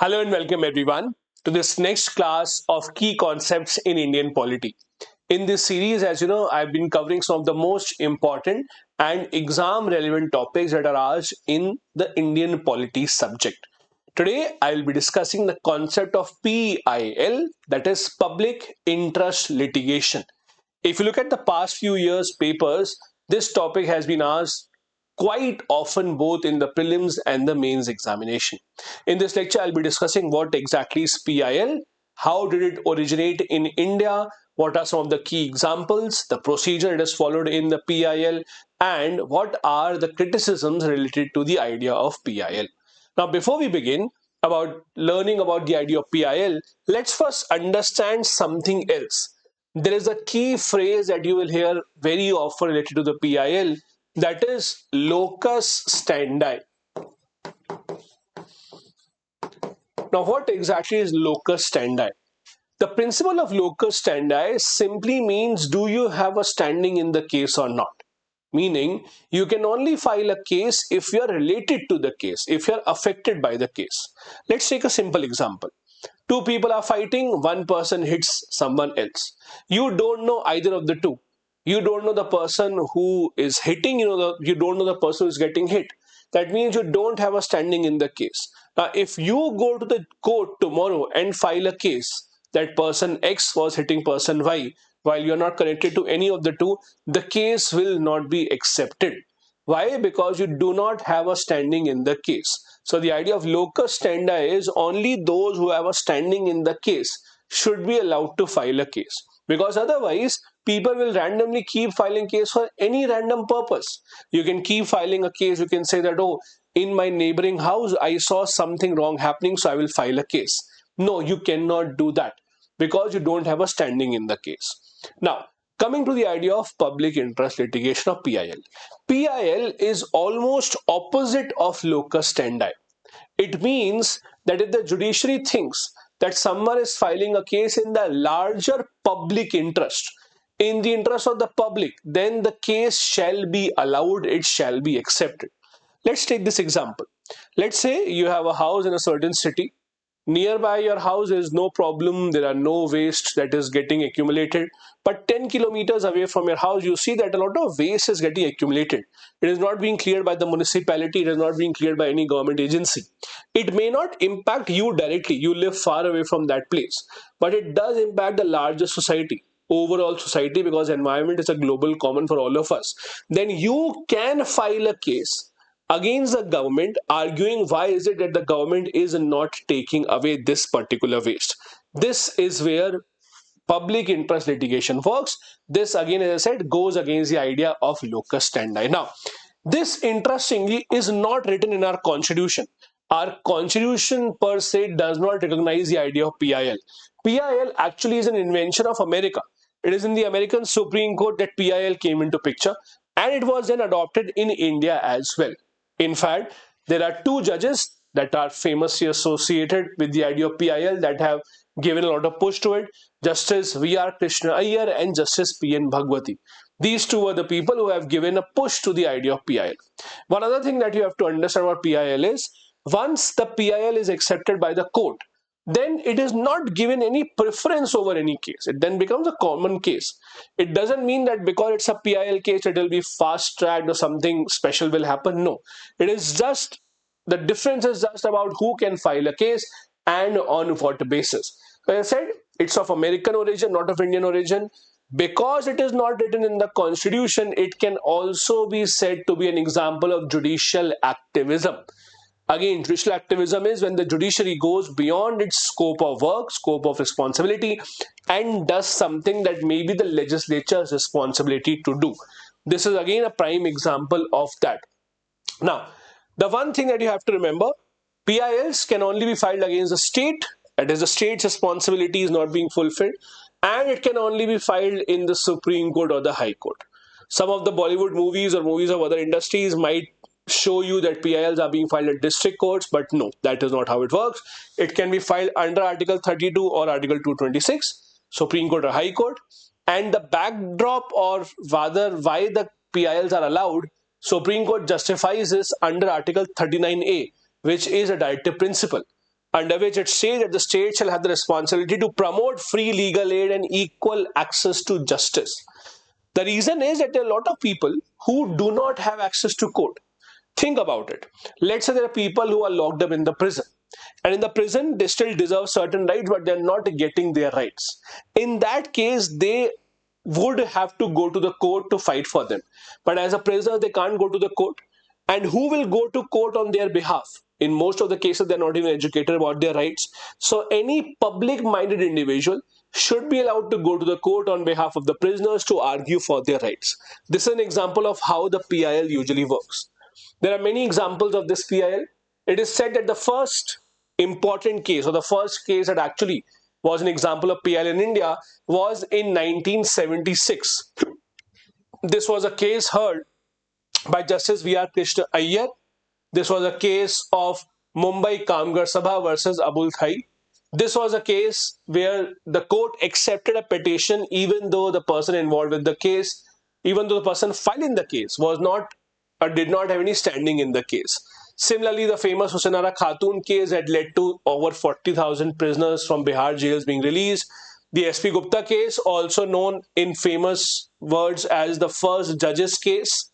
Hello and welcome everyone to this next class of key concepts in Indian polity. In this series, as you know, I've been covering some of the most important and exam relevant topics that are asked in the Indian polity subject. Today, I'll be discussing the concept of PIL, that is public interest litigation. If you look at the past few years' papers, this topic has been asked quite often both in the prelims and the mains examination. In this lecture, I'll be discussing what exactly is PIL, how did it originate in India, what are some of the key examples, the procedure that is followed in the PIL, and what are the criticisms related to the idea of PIL. Now, before we begin about learning about the idea of PIL, let's first understand something else. There is a key phrase that you will hear very often related to the PIL, that is locus standi. Now, what exactly is locus standi? The principle of locus standi simply means, do you have a standing in the case or not? Meaning, you can only file a case if you are related to the case, if you are affected by the case. Let's take a simple example. Two people are fighting, one person hits someone else. You don't know either of the two. You don't know the person who is hitting, you don't know the person who is getting hit. That means you don't have a standing in the case. Now, if you go to the court tomorrow and file a case that person X was hitting person Y, while you're not connected to any of the two, the case will not be accepted. Why? Because you do not have a standing in the case. So the idea of locus standi is only those who have a standing in the case should be allowed to file a case. Because otherwise, people will randomly keep filing case for any random purpose. You can keep filing a case. You can say that, oh, in my neighboring house, I saw something wrong happening, so I will file a case. No, you cannot do that because you don't have a standing in the case. Now, coming to the idea of public interest litigation or PIL. PIL is almost opposite of locus standi. It means that if the judiciary thinks that someone is filing a case in the larger public interest, in the interest of the public, then the case shall be allowed, it shall be accepted. Let's take this example. Let's say you have a house in a certain city. Nearby your house is no problem, there are no waste that is getting accumulated. But 10 kilometers away from your house, you see that a lot of waste is getting accumulated. It is not being cleared by the municipality, it is not being cleared by any government agency. It may not impact you directly, you live far away from that place, but it does impact the larger society, overall society, because environment is a global common for all of us. Then you can file a case against the government, arguing why is it that the government is not taking away this particular waste. This is where public interest litigation works. This again, as I said, goes against the idea of locus standi. Now, this interestingly is not written in our constitution. Our constitution per se does not recognize the idea of PIL. PIL actually is an invention of America. It is in the American Supreme Court that PIL came into picture, and it was then adopted in India as well. In fact, there are two judges that are famously associated with the idea of PIL that have given a lot of push to it. Justice Krishna Iyer and Justice P.N. Bhagwati. These two are the people who have given a push to the idea of PIL. One other thing that you have to understand about PIL is, once the PIL is accepted by the court, then it is not given any preference over any case. It then becomes a common case. It doesn't mean that because it's a PIL case, it will be fast tracked or something special will happen. No, it is just, the difference is just about who can file a case and on what basis. As I said, it's of American origin, not of Indian origin. Because it is not written in the constitution, it can also be said to be an example of judicial activism. Again, judicial activism is when the judiciary goes beyond its scope of work, scope of responsibility, and does something that may be the legislature's responsibility to do. This is again a prime example of that. Now, the one thing that you have to remember, PILs can only be filed against the state, that is, the state's responsibility is not being fulfilled, and it can only be filed in the Supreme Court or the High Court. Some of the Bollywood movies or movies of other industries might show you that PILs are being filed at district courts, but no, that is not how it works. It can be filed under Article 32 or Article 226, Supreme Court or High Court. And the backdrop, or rather why the PILs are allowed, Supreme Court justifies this under Article 39A, which is a directive principle. under which it says that the state shall have the responsibility to promote free legal aid and equal access to justice. The reason is that there are a lot of people who do not have access to court. Think about it. Let's say there are people who are locked up in the prison. And in the prison, they still deserve certain rights, but they're not getting their rights. In that case, they would have to go to the court to fight for them. But as a prisoner, they can't go to the court. And who will go to court on their behalf? In most of the cases, they're not even educated about their rights. So any public-minded individual should be allowed to go to the court on behalf of the prisoners to argue for their rights. This is an example of how the PIL usually works. There are many examples of this PIL. It is said that the first important case, or the first case that actually was an example of PIL in India, was in 1976. This was a case heard by Justice Krishna Iyer. This was a case of Mumbai Kamgar Sabha versus Abul Thai. This was a case where the court accepted a petition even though the person involved with the case, even though the person filing the case was not or did not have any standing in the case. Similarly, the famous Hussainara Khatoon case had led to over 40,000 prisoners from Bihar jails being released. The SP Gupta case, also known in famous words as the first judges case.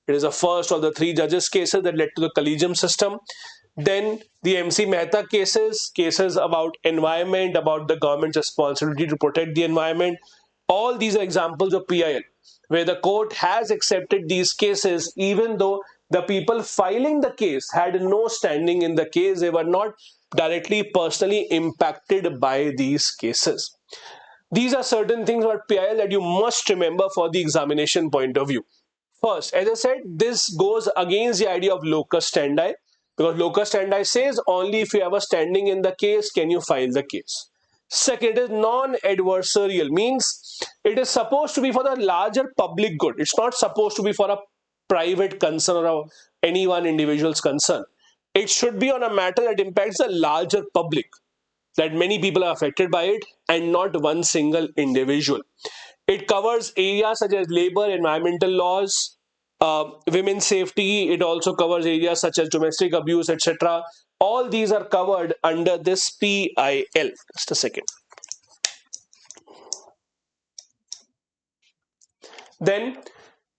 It is the first of the three judges cases that led to the collegium system. Then the MC Mehta cases about environment, about the government's responsibility to protect the environment. All these are examples of PIL, where the court has accepted these cases even though the people filing the case had no standing in the case. They were not directly personally impacted by these cases. These are certain things about PIL that you must remember for the examination point of view. First, as I said, this goes against the idea of locus standi, because locus standi says only if you have a standing in the case can you file the case. Second, it is non-adversarial, means it is supposed to be for the larger public good. It's not supposed to be for a private concern or any one individual's concern. It should be on a matter that impacts the larger public, that many people are affected by it and not one single individual. It covers areas such as labor, environmental laws, women's safety. It also covers areas such as domestic abuse, etc. All these are covered under this PIL. Just a second. Then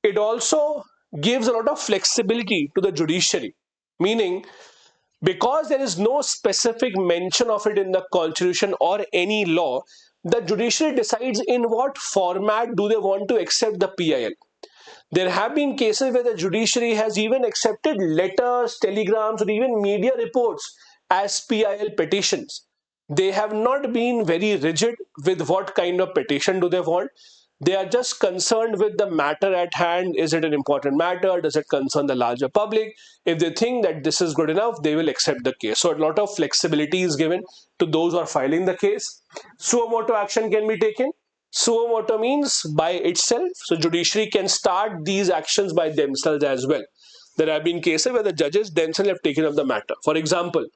it also gives a lot of flexibility to the judiciary, meaning because there is no specific mention of it in the constitution or any law, the judiciary decides in what format do they want to accept the PIL. There have been cases where the judiciary has even accepted letters, telegrams, or even media reports as PIL petitions. They have not been very rigid with what kind of petition do they want. They are just concerned with the matter at hand. Is it an important matter? Does it concern the larger public? If they think that this is good enough, they will accept the case. So a lot of flexibility is given to those who are filing the case. Suo motu action can be taken. Suo motu means by itself. So judiciary can start these actions by themselves as well. There have been cases where the judges themselves have taken up the matter. For example,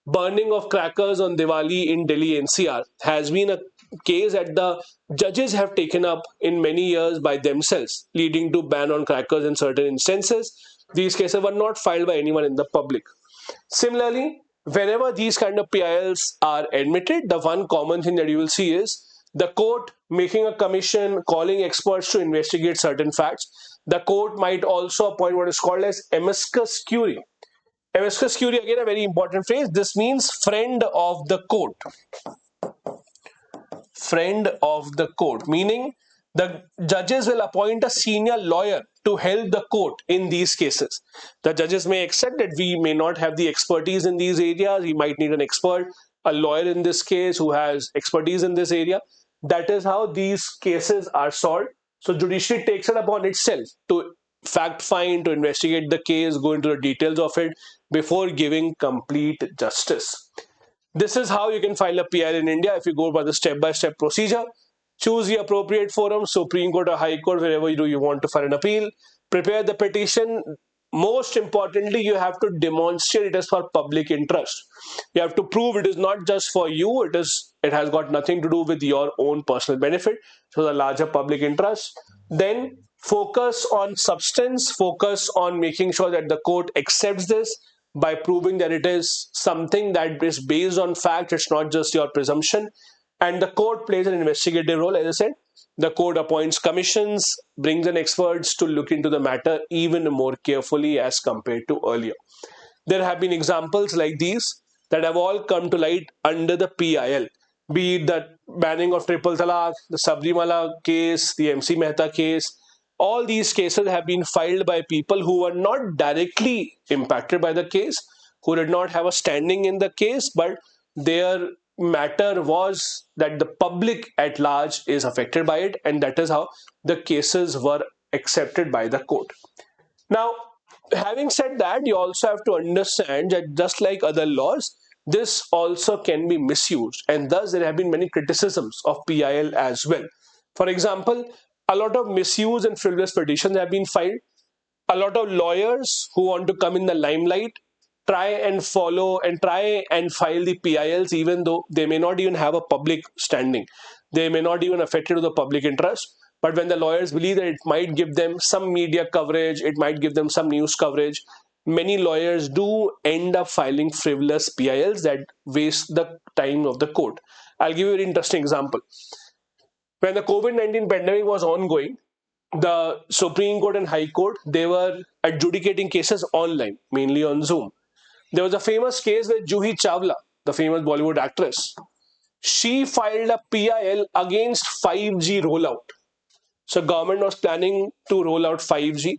burning of crackers on Diwali in Delhi NCR has been a case that the judges have taken up in many years by themselves, leading to ban on crackers in certain instances. These cases were not filed by anyone in the public. Similarly, whenever these kind of PILs are admitted, the one common thing that you will see is the court making a commission, calling experts to investigate certain facts. The court might also appoint what is called as amicus curiae. Amicus curiae, again a very important phrase. This means friend of the court. Friend of the court, meaning the judges will appoint a senior lawyer to help the court in these cases. The judges may accept that we may not have the expertise in these areas. We might need an expert, a lawyer in this case who has expertise in this area. That is how these cases are solved. So judiciary takes it upon itself to fact find, to investigate the case, go into the details of it before giving complete justice. This is how you can file a PIL in India if you go by the step-by-step procedure. Choose the appropriate forum, Supreme Court or High Court, wherever you want to file an appeal. Prepare the petition. Most importantly, you have to demonstrate it is for public interest. You have to prove it is not just for you, it has got nothing to do with your own personal benefit, so the larger public interest. Then focus on substance, focus on making sure that the court accepts this. by proving that it is something that is based on fact, it's not just your presumption. And the court plays an investigative role, as I said. The court appoints commissions, brings in experts to look into the matter even more carefully as compared to earlier. There have been examples like these that have all come to light under the PIL, be it the banning of triple talaq, the Sabrimala case, the MC Mehta case. All these cases have been filed by people who were not directly impacted by the case, who did not have a standing in the case, but their matter was that the public at large is affected by it, and that is how the cases were accepted by the court. Now, having said that, you also have to understand that just like other laws, this also can be misused, and thus there have been many criticisms of PIL as well. For example, a lot of misuse and frivolous petitions have been filed. A lot of lawyers who want to come in the limelight try and file the PILs even though they may not even have a public standing. They may not even affect it to the public interest. But when the lawyers believe that it might give them some media coverage, it might give them some news coverage, many lawyers do end up filing frivolous PILs that waste the time of the court. I'll give you an interesting example. When the COVID-19 pandemic was ongoing, the Supreme Court and High Court, they were adjudicating cases online, mainly on Zoom. There was a famous case with Juhi Chawla, the famous Bollywood actress. She filed a PIL against 5G rollout. So government was planning to roll out 5G,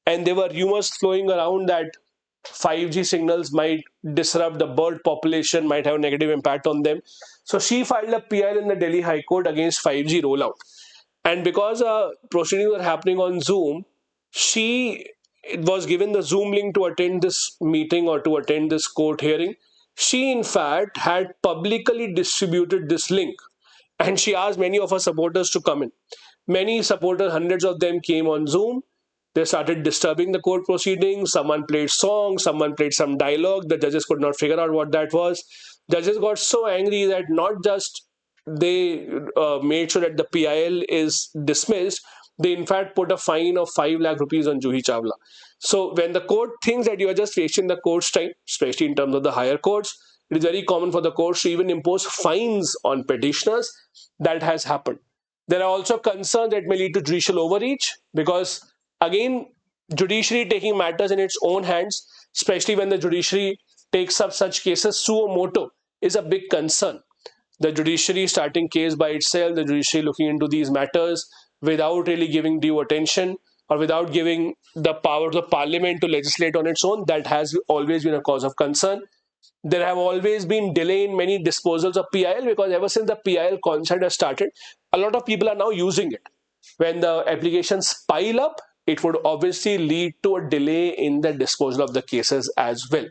and there were rumors flowing around that 5G signals might disrupt the bird population, might have a negative impact on them. So she filed a PIL in the Delhi High Court against 5G rollout. And because proceedings were happening on Zoom, she was given the Zoom link to attend this meeting or to attend this court hearing. She, in fact, had publicly distributed this link, and she asked many of her supporters to come in. Many supporters, hundreds of them, came on Zoom. They started disturbing the court proceedings. Someone played songs, someone played some dialogue. The judges could not figure out what that was. Judges got so angry that not just they made sure that the PIL is dismissed, they in fact put a fine of 5 lakh rupees on Juhi Chawla. So when the court thinks that you are just wasting the court's time, especially in terms of the higher courts, it is very common for the courts to even impose fines on petitioners. That has happened. There are also concerns that may lead to judicial overreach because, again, judiciary taking matters in its own hands, especially when the judiciary takes up such cases suo motu, is a big concern. The judiciary starting case by itself, the judiciary looking into these matters without really giving due attention or without giving the power to the parliament to legislate on its own, that has always been a cause of concern. There have always been delay in many disposals of PIL because ever since the PIL concept has started, a lot of people are now using it. When the applications pile up, it would obviously lead to a delay in the disposal of the cases as well.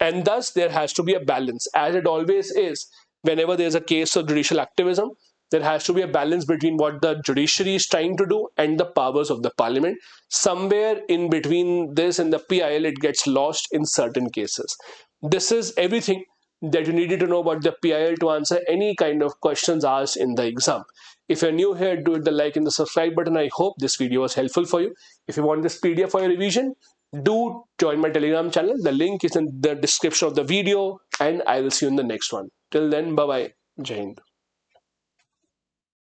And thus, there has to be a balance, as it always is. Whenever there's a case of judicial activism, there has to be a balance between what the judiciary is trying to do and the powers of the parliament. Somewhere in between this and the PIL, it gets lost in certain cases. This is everything that you needed to know about the PIL to answer any kind of questions asked in the exam. If you're new here, do hit the like and the subscribe button. I hope this video was helpful for you. If you want this PDF for your revision, do join my Telegram channel. The link is in the description of the video, and I will see you in the next one. Till then, bye-bye. Jai Hind.